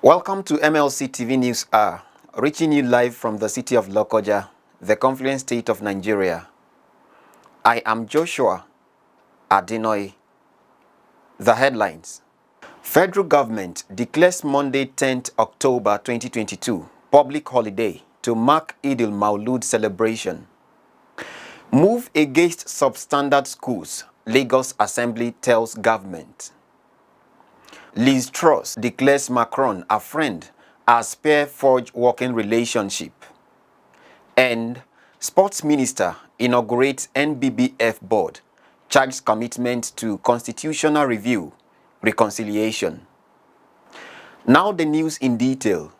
Welcome to MLC TV News Oct, reaching you live from the city of Lokoja, the confluent state of Nigeria. I am Joshua Adinoy. The headlines. Federal government declares Monday 10th October 2022 public holiday to mark EIDUL-MAWLID celebration. Move against substandard schools, Lagos Assembly tells government. TRUSS declares MACRON a friend as pair forge working relationship. And Sports Minister inaugurates NBBF board, charges commitment to constitutional review, reconciliation. Now the news in detail.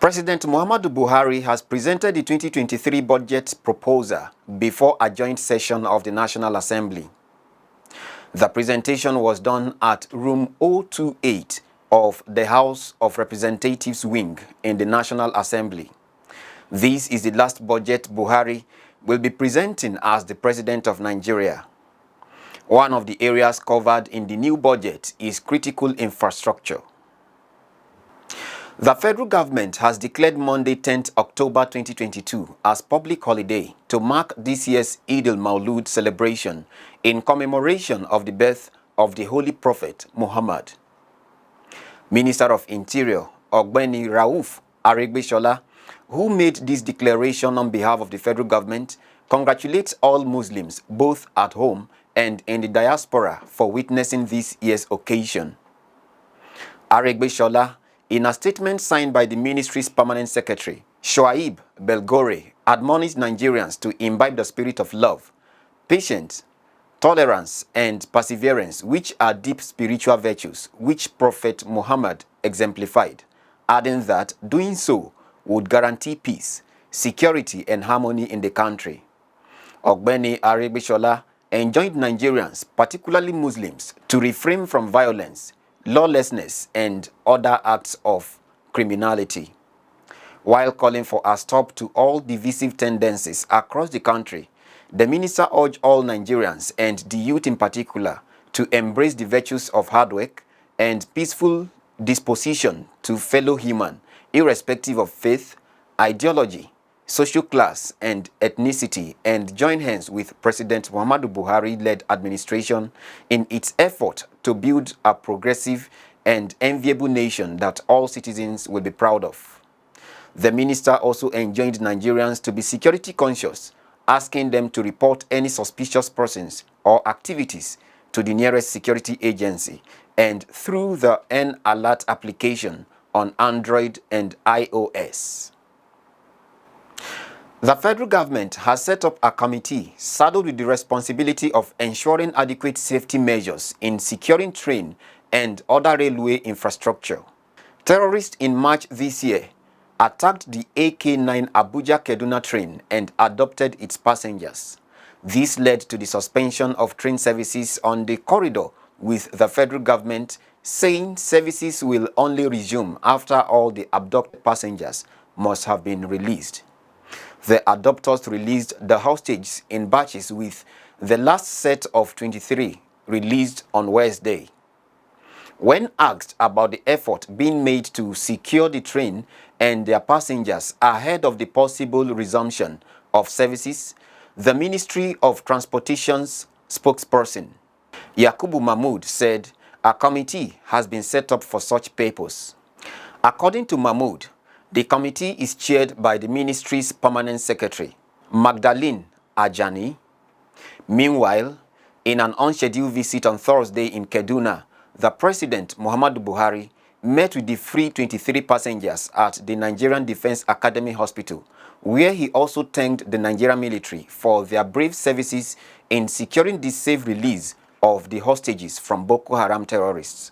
President Muhammadu Buhari has presented the 2023 budget proposal before a joint session of the National Assembly. The presentation was done at room 028 of the House of Representatives wing in the National Assembly. This is the last budget Buhari will be presenting as the President of Nigeria. One of the areas covered in the new budget is critical infrastructure. The federal government has declared Monday 10th October 2022 as public holiday to mark this year's EIDUL-MAWLID celebration in commemoration of the birth of the Holy Prophet Muhammad. Minister of Interior Ogbeni Rauf Aregbesola, who made this declaration on behalf of the federal government, congratulates all Muslims both at home and in the diaspora for witnessing this year's occasion. Aregbesola, in a statement signed by the ministry's permanent secretary, Shoaib Belgore, admonished Nigerians to imbibe the spirit of love, patience, tolerance, and perseverance, which are deep spiritual virtues which Prophet Muhammad exemplified, adding that doing so would guarantee peace, security, and harmony in the country. Ogbeni Aregbesola enjoined Nigerians, particularly Muslims, to refrain from violence, lawlessness, and other acts of criminality. While calling for a stop to all divisive tendencies across the country, the minister urged all Nigerians, and the youth in particular, to embrace the virtues of hard work and peaceful disposition to fellow human, irrespective of faith, ideology, social class, and ethnicity, and join hands with President Muhammadu Buhari-led administration in its effort to build a progressive and enviable nation that all citizens will be proud of. The minister also enjoined Nigerians to be security conscious, asking them to report any suspicious persons or activities to the nearest security agency and through the N-Alert application on Android and iOS. The federal government has set up a committee saddled with the responsibility of ensuring adequate safety measures in securing train and other railway infrastructure. Terrorists in March this year attacked the AK-9 Abuja-Kaduna train and abducted its passengers. This led to the suspension of train services on the corridor, with the federal government saying services will only resume after all the abducted passengers must have been released. The abductors released the hostages in batches, with the last set of 23 released on Wednesday. When asked about the effort being made to secure the train and their passengers ahead of the possible resumption of services, the Ministry of Transportation's spokesperson, Yakubu Mahmood, said a committee has been set up for such purpose. According to Mahmood, the committee is chaired by the ministry's permanent secretary, Magdalene Ajani. Meanwhile, in an unscheduled visit on Thursday in Kaduna, the President, Muhammadu Buhari, met with the free 23 passengers at the Nigerian Defense Academy Hospital, where he also thanked the Nigerian military for their brave services in securing the safe release of the hostages from Boko Haram terrorists.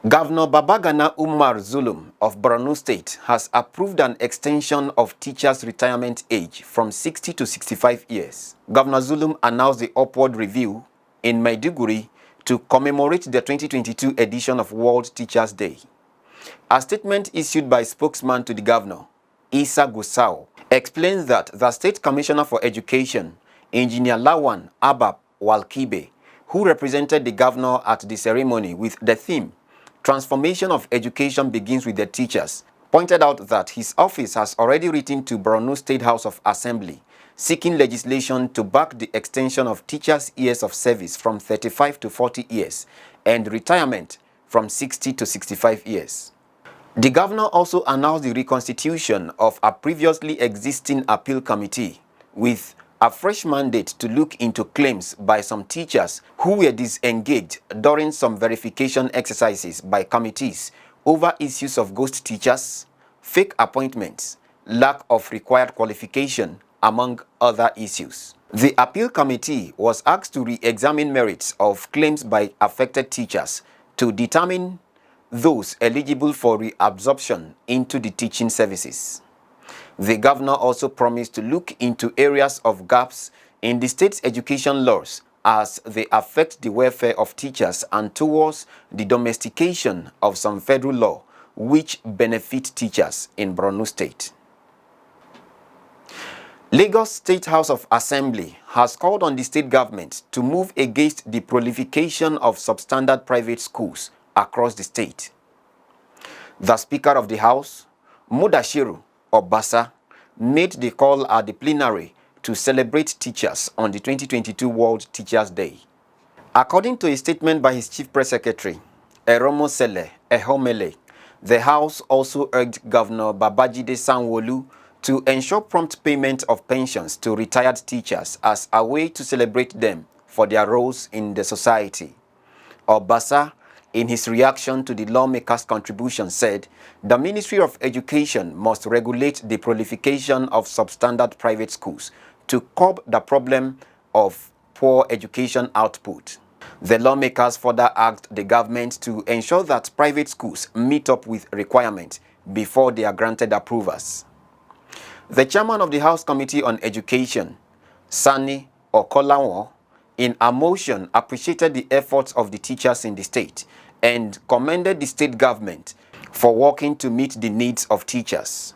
Governor Babagana Umar Zulum of Borno State has approved an extension of teachers' retirement age from 60 to 65 years. Governor Zulum announced the upward review in Maiduguri to commemorate the 2022 edition of World Teachers' Day. A statement issued by spokesman to the governor, Isa Gusau, explains that the State Commissioner for Education, Engineer Lawan Abab Walkibe, who represented the governor at the ceremony with the theme Transformation of education begins with the teachers, pointed out that his office has already written to Borno State House of Assembly seeking legislation to back the extension of teachers' years of service from 35 to 40 years and retirement from 60 to 65 years. The governor also announced the reconstitution of a previously existing appeal committee with a fresh mandate to look into claims by some teachers who were disengaged during some verification exercises by committees over issues of ghost teachers, fake appointments, lack of required qualification, among other issues. The appeal committee was asked to re-examine merits of claims by affected teachers to determine those eligible for reabsorption into the teaching services. The governor also promised to look into areas of gaps in the state's education laws as they affect the welfare of teachers and towards the domestication of some federal law which benefit teachers in Borno State. Lagos State House of Assembly has called on the state government to move against the proliferation of substandard private schools across the state. The Speaker of the House, Mudashiru Obasa, made the call at the plenary to celebrate teachers on the 2022 World Teachers' Day. According to a statement by his Chief Press Secretary, Eromosele Ehomele, the House also urged Governor Babajide Sanwo-Olu to ensure prompt payment of pensions to retired teachers as a way to celebrate them for their roles in the society. Obasa, in his reaction to the lawmakers' contribution, said the Ministry of Education must regulate the proliferation of substandard private schools to curb the problem of poor education output. The lawmakers further asked the government to ensure that private schools meet up with requirements before they are granted approvals. The chairman of the House Committee on Education, Sani Okolawon, in a motion appreciated the efforts of the teachers in the state and commended the state government for working to meet the needs of teachers.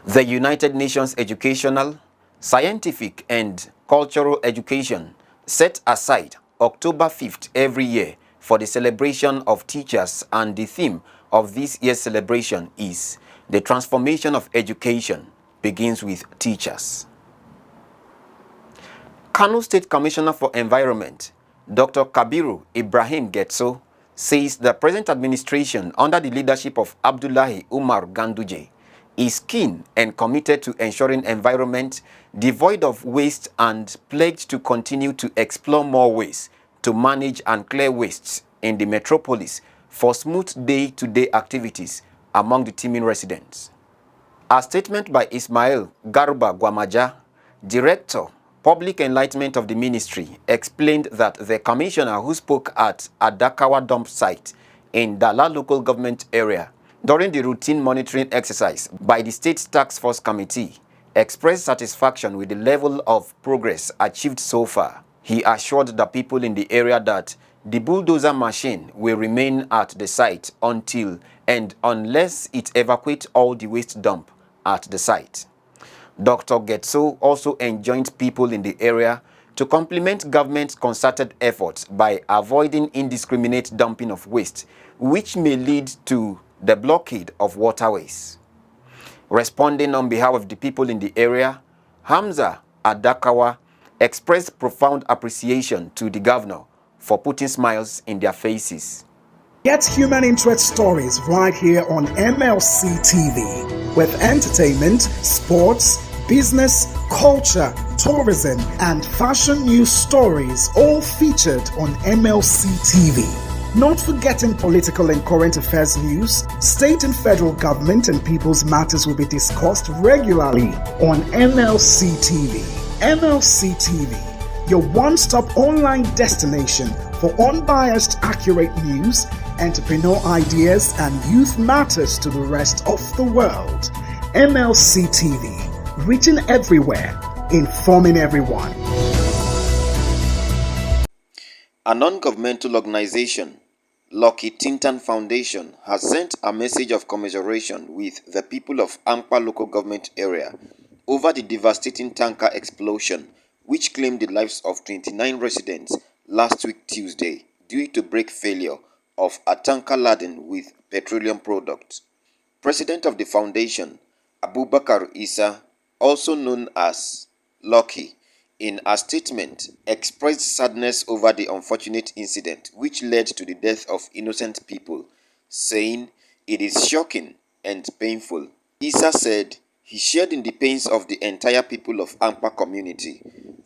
The United Nations Educational, Scientific and Cultural Education set aside October 5th every year for the celebration of teachers, and the theme of this year's celebration is "The Transformation of Education Begins with Teachers." Kano State Commissioner for Environment, Dr. Kabiru Ibrahim Getso, says the present administration under the leadership of Abdullahi Umar Ganduje is keen and committed to ensuring environment devoid of waste and pledged to continue to explore more ways to manage and clear wastes in the metropolis for smooth day-to-day activities among the teeming residents. A statement by Ismail Garba Gwamaja, Director, Public Enlightenment of the Ministry, explained that the commissioner who spoke at Adakawa dump site in Dala local government area during the routine monitoring exercise by the State Task Force Committee expressed satisfaction with the level of progress achieved so far. He assured the people in the area that the bulldozer machine will remain at the site until and unless it evacuates all the waste dump at the site. Dr. Getso also enjoined people in the area to complement government's concerted efforts by avoiding indiscriminate dumping of waste, which may lead to the blockade of waterways. Responding on behalf of the people in the area, Hamza Adakawa expressed profound appreciation to the governor for putting smiles in their faces. Get human interest stories right here on MLC TV with entertainment, sports, business, culture, tourism, and fashion news stories all featured on MLC TV. Not forgetting political and current affairs news, state and federal government and people's matters will be discussed regularly on MLC TV. MLC TV, your one-stop online destination for unbiased, accurate news, entrepreneur ideas, and youth matters to the rest of the world. MLC TV, reaching everywhere, informing everyone. A non-governmental organization, Lucky Tintan Foundation, has sent a message of commiseration with the people of Ampa local government area over the devastating tanker explosion which claimed the lives of 29 residents last week Tuesday due to brake failure of a tanker laden with petroleum products. President of the foundation, Abubakar Isa, also known as Lucky, in a statement expressed sadness over the unfortunate incident which led to the death of innocent people, saying, "It is shocking and painful." Isa said he shared in the pains of the entire people of Ampa community,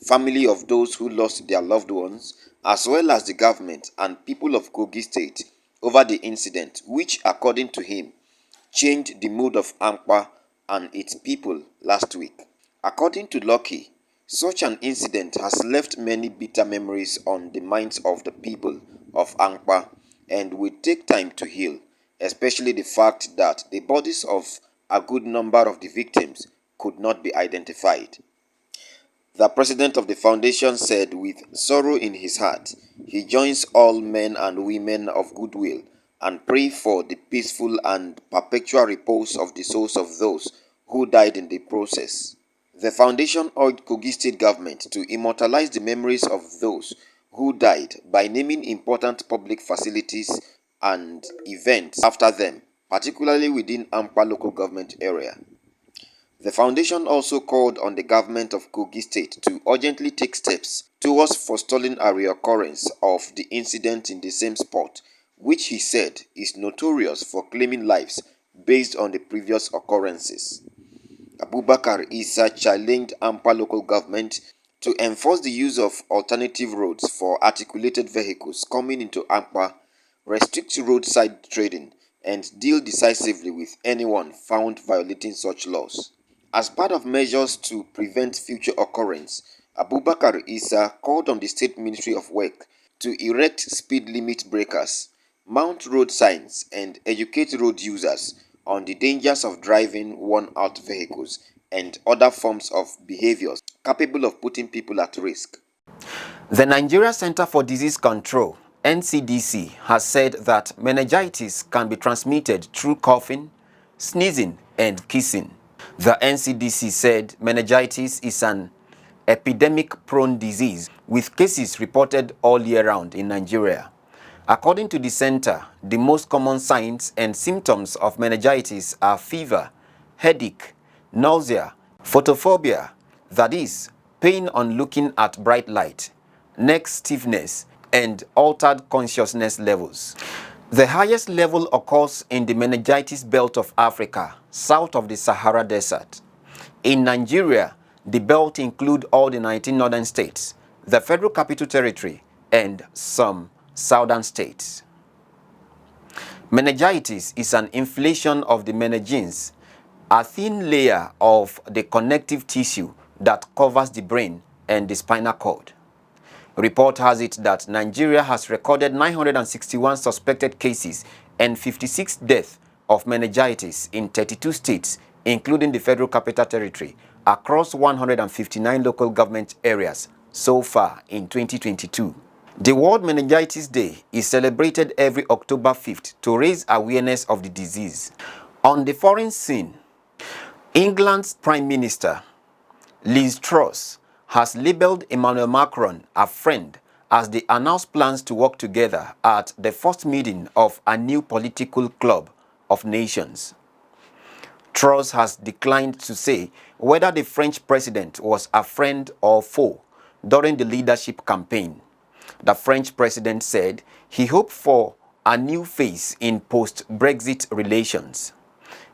family of those who lost their loved ones, as well as the government and people of Kogi State over the incident, which, according to him, changed the mood of Ampa and its people last week. According to Lucky, such an incident has left many bitter memories on the minds of the people of Ampa and will take time to heal, especially the fact that the bodies of a good number of the victims could not be identified. The president of the foundation said with sorrow in his heart, he joins all men and women of goodwill and pray for the peaceful and perpetual repose of the souls of those who died in the process. The foundation urged Kogi State government to immortalize the memories of those who died by naming important public facilities and events after them, particularly within Ampa local government area. The foundation also called on the government of Kogi State to urgently take steps towards forestalling a reoccurrence of the incident in the same spot, which he said is notorious for claiming lives based on the previous occurrences. Abubakar Isa challenged Ampa local government to enforce the use of alternative roads for articulated vehicles coming into Ampa, restrict roadside trading, and deal decisively with anyone found violating such laws. As part of measures to prevent future occurrence, Abubakar Isa called on the State Ministry of Work to erect speed limit breakers, mount road signs, and educate road users on the dangers of driving worn-out vehicles and other forms of behaviors capable of putting people at risk. The Nigeria Center for Disease Control, NCDC, has said that meningitis can be transmitted through coughing, sneezing, and kissing. The NCDC said meningitis is an epidemic-prone disease with cases reported all year round in Nigeria. According to the center, the most common signs and symptoms of meningitis are fever, headache, nausea, photophobia, that is, pain on looking at bright light, neck stiffness, and altered consciousness levels. The highest level occurs in the meningitis belt of Africa, south of the Sahara Desert. In Nigeria, the belt includes all the 19 northern states, the Federal Capital Territory, and some southern states. Meningitis is an inflammation of the meninges, a thin layer of the connective tissue that covers the brain and the spinal cord. Report has it that Nigeria has recorded 961 suspected cases and 56 deaths of meningitis in 32 states, including the Federal Capital Territory, across 159 local government areas so far in 2022. The World Meningitis Day is celebrated every October 5th to raise awareness of the disease. On the foreign scene, England's Prime Minister, Liz Truss, has labeled Emmanuel Macron a friend as they announce plans to work together at the first meeting of a new political club of nations. Truss has declined to say whether the French president was a friend or foe during the leadership campaign. The French president said he hoped for a new phase in post-Brexit relations.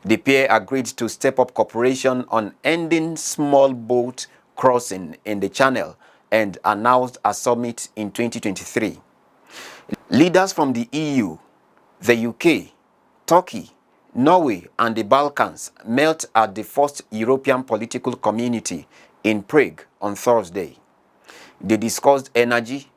The pair agreed to step up cooperation on ending small boat crossing in the Channel and announced a summit in 2023. Leaders from the EU, the UK, Turkey, Norway, and the Balkans met at the first European Political Community in Prague on Thursday. They discussed energy,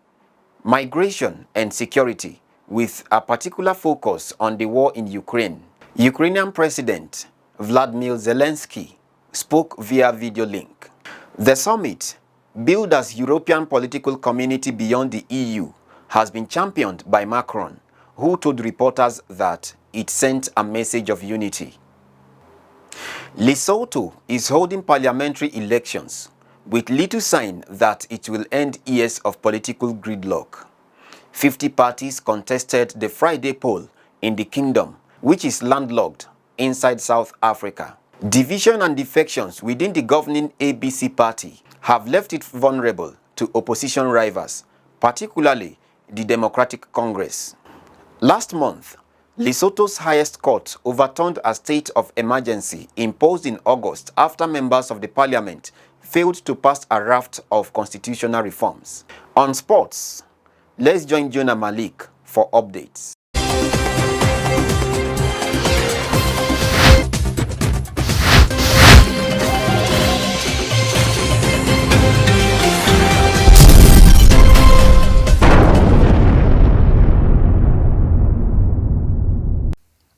migration, and security, with a particular focus on the war in Ukraine. Ukrainian President Vladimir Zelensky spoke via video link. The summit, billed as European political community beyond the EU, has been championed by Macron, who told reporters that it sent a message of unity. Lesotho is holding parliamentary elections, with little sign that it will end years of political gridlock. 50 parties contested the Friday poll in the kingdom, which is landlocked inside South Africa. Division and defections within the governing ABC party have left it vulnerable to opposition rivals, particularly the Democratic Congress. Last month, Lesotho's highest court overturned a state of emergency imposed in August after members of the parliament failed to pass a raft of constitutional reforms. On sports, let's join Jonah Malik for updates.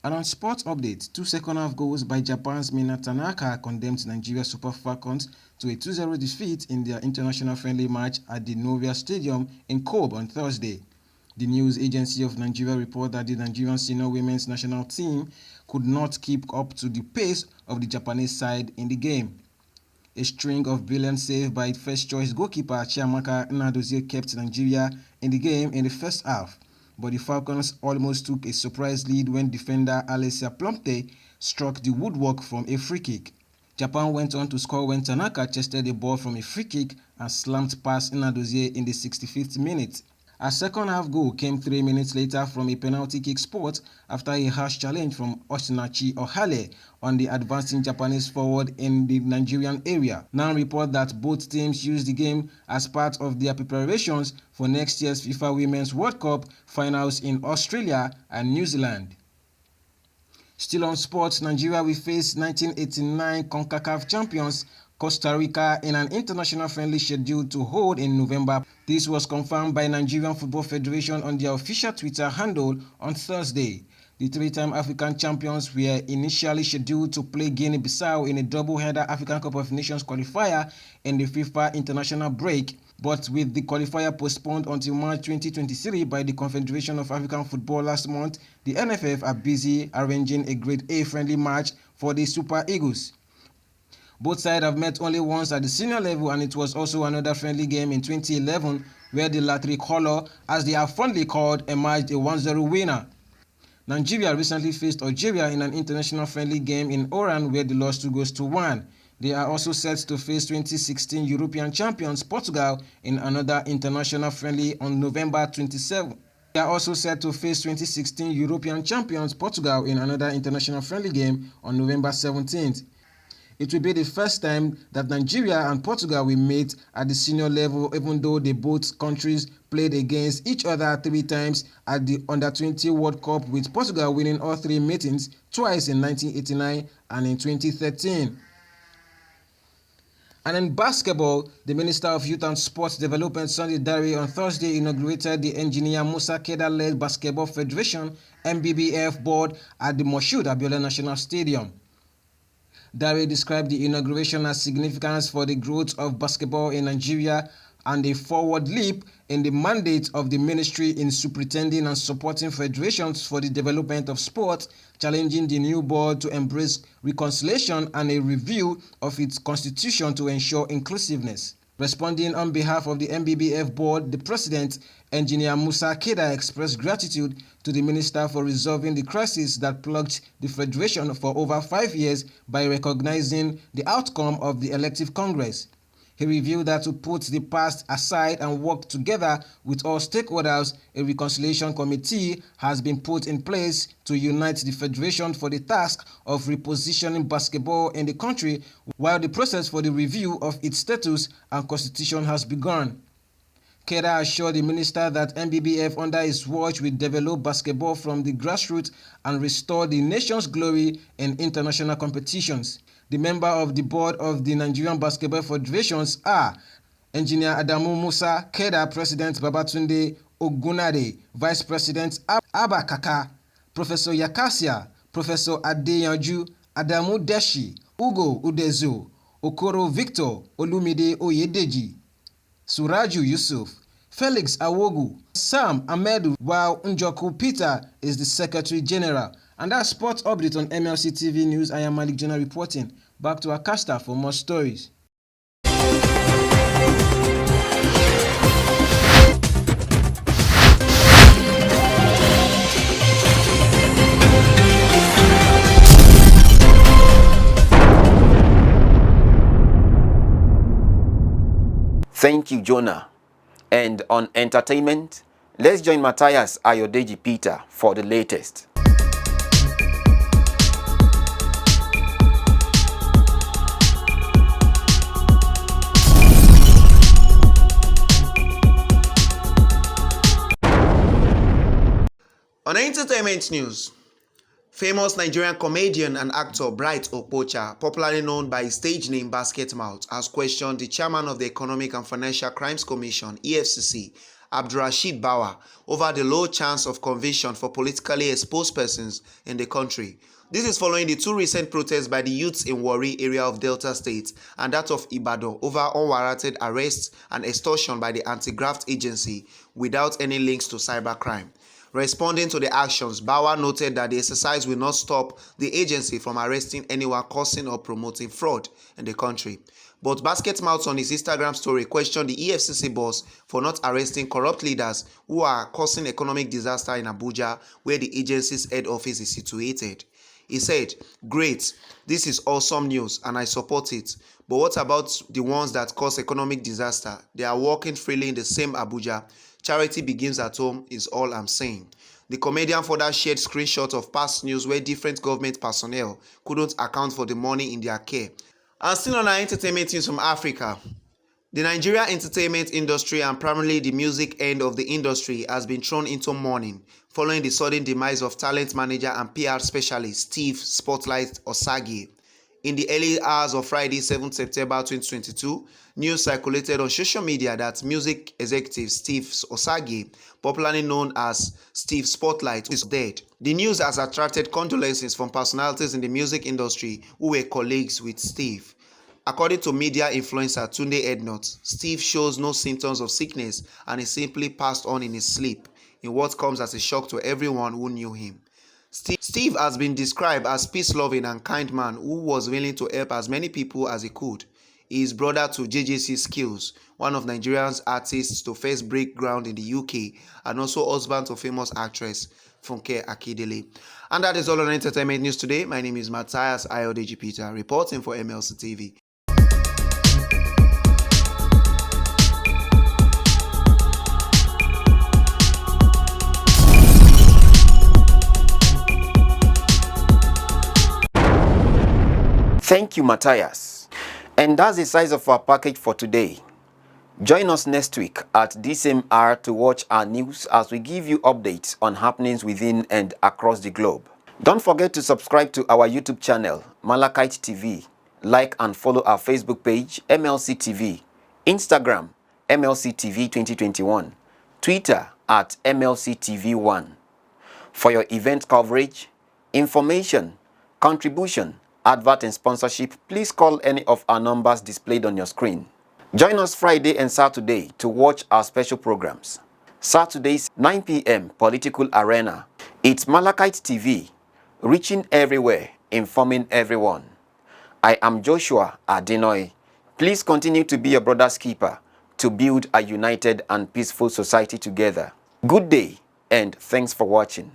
And on sports updates, 2 second-half goals by Japan's Mina Tanaka condemned Nigeria Super Falcons to a 2-0 defeat in their international friendly match at the Novia Stadium in Kobe on Thursday. The news agency of Nigeria reported that the Nigerian senior women's national team could not keep up to the pace of the Japanese side in the game. A string of brilliant saves by first-choice goalkeeper Chiamaka Nnadozie kept Nigeria in the game in the first half, but the Falcons almost took a surprise lead when defender Alessia Plumte struck the woodwork from a free kick. Japan went on to score when Tanaka chested a ball from a free kick and slammed past Nnadozie in the 65th minute. A second-half goal came 3 minutes later from a penalty kick spot after a harsh challenge from Osinachi Ohale on the advancing Japanese forward in the Nigerian area. Now report that both teams used the game as part of their preparations for next year's FIFA Women's World Cup finals in Australia and New Zealand. Still on sports, Nigeria will face 1989 CONCACAF champions Costa Rica in an international friendly scheduled to hold in November. This was confirmed by Nigerian Football Federation on their official Twitter handle on Thursday. The three-time African champions were initially scheduled to play Guinea-Bissau in a double-header African Cup of Nations qualifier in the FIFA international break, but with the qualifier postponed until March 2023 by the Confederation of African Football last month, the NFF are busy arranging a Grade A friendly match for the Super Eagles. Both sides have met only once at the senior level, and it was also another friendly game in 2011 where the Latri Color, as they are fondly called, emerged a 1-0 winner. Nigeria recently faced Algeria in an international friendly game in Oran where they lost 2-1. They are also set to face 2016 European champions Portugal in another international friendly on November 27. They are also set to face 2016 European champions Portugal in another international friendly game on November 17th. It will be the first time that Nigeria and Portugal will meet at the senior level, even though they both countries played against each other 3 times at the Under-20 World Cup, with Portugal winning all 3 meetings, twice in 1989 and in 2013. And in basketball, the Minister of Youth and Sports Development, Sunday Dare, on Thursday inaugurated the Engineer Musa Keda-led Basketball Federation (NBBF) board at the Moshood Abiola National Stadium. Dare described the inauguration as significant for the growth of basketball in Nigeria and a forward leap in the mandate of the ministry in superintending and supporting federations for the development of sport, challenging the new board to embrace reconciliation and a review of its constitution to ensure inclusiveness. Responding on behalf of the NBBF board, the president, Engineer Musa Keda, expressed gratitude to the minister for resolving the crisis that plagued the federation for over 5 years by recognizing the outcome of the elective congress. He revealed that to put the past aside and work together with all stakeholders, a reconciliation committee has been put in place to unite the federation for the task of repositioning basketball in the country, while the process for the review of its status and constitution has begun. Keda assured the minister that NBBF under his watch will develop basketball from the grassroots and restore the nation's glory in international competitions. The member of the board of the Nigerian Basketball Federations are Engineer Adamu Musa Keda, President Babatunde Ogunade, Vice President Abba Kaka, Professor Yakasia, Professor Adeyanju, Adamu Deshi, Ugo Udezo, Okoro Victor, Olumide Oyedeji, Suraju Yusuf, Felix Awogu, Sam Amedu, while Njoku Peter is the Secretary General. And that's sports update on MLC TV News. I am Malik Jonah reporting. Back to our caster for more stories. Thank you, Jonah. And on entertainment, let's join Matthias Ayodeji Peter for the latest. On entertainment news, famous Nigerian comedian and actor Bright Okpocha, popularly known by his stage name Basket Mouth, has questioned the chairman of the Economic and Financial Crimes Commission (EFCC), Abdulrasheed Bawa, over the low chance of conviction for politically exposed persons in the country. This is following the two recent protests by the youths in Warri area of Delta State and that of Ibadan over unwarranted arrests and extortion by the anti-graft agency without any links to cybercrime. Responding to the actions, Bawa noted that the exercise will not stop the agency from arresting anyone causing or promoting fraud in the country. But Basket Mouth on his Instagram story questioned the EFCC boss for not arresting corrupt leaders who are causing economic disaster in Abuja, where the agency's head office is situated. He said, "Great, this is awesome news and I support it. But what about the ones that cause economic disaster? They are working freely in the same Abuja. Charity begins at home is all I'm saying." The comedian further shared screenshots of past news where different government personnel couldn't account for the money in their care. And still on our entertainment news from Africa, the Nigerian entertainment industry and primarily the music end of the industry has been thrown into mourning following the sudden demise of talent manager and PR specialist Steve Spotlight Osagie. In the early hours of Friday, 7th September 2022, news circulated on social media that music executive Steve Osagie, popularly known as Steve Spotlight, is dead. The news has attracted condolences from personalities in the music industry who were colleagues with Steve. According to media influencer Tunde Ednut, Steve shows no symptoms of sickness and he simply passed on in his sleep, in what comes as a shock to everyone who knew him. Steve has been described as peace-loving and kind man who was willing to help as many people as he could. He is brother to JJC Skills, one of Nigeria's artists to first break ground in the UK, and also husband to famous actress Funke Akindele. And that is all on entertainment news today. My name is Matthias Ayodeji Peter, reporting for MLC TV. Thank you, Matthias. And that's the size of our package for today. Join us next week at this same hour to watch our news as we give you updates on happenings within and across the globe. Don't forget to subscribe to our YouTube channel, Malachite TV. Like and follow our Facebook page, MLC TV, Instagram, MLC TV 2021, Twitter at MLC TV 1. For your event coverage, information, contribution, advert and sponsorship, please call any of our numbers displayed on your screen. Join us Friday and Saturday to watch our special programs. Saturdays, 9 p.m. Political Arena. It's Malachite TV, reaching everywhere, informing everyone. I am Joshua Adinoy. Please continue to be your brother's keeper to build a united and peaceful society together. Good day and thanks for watching.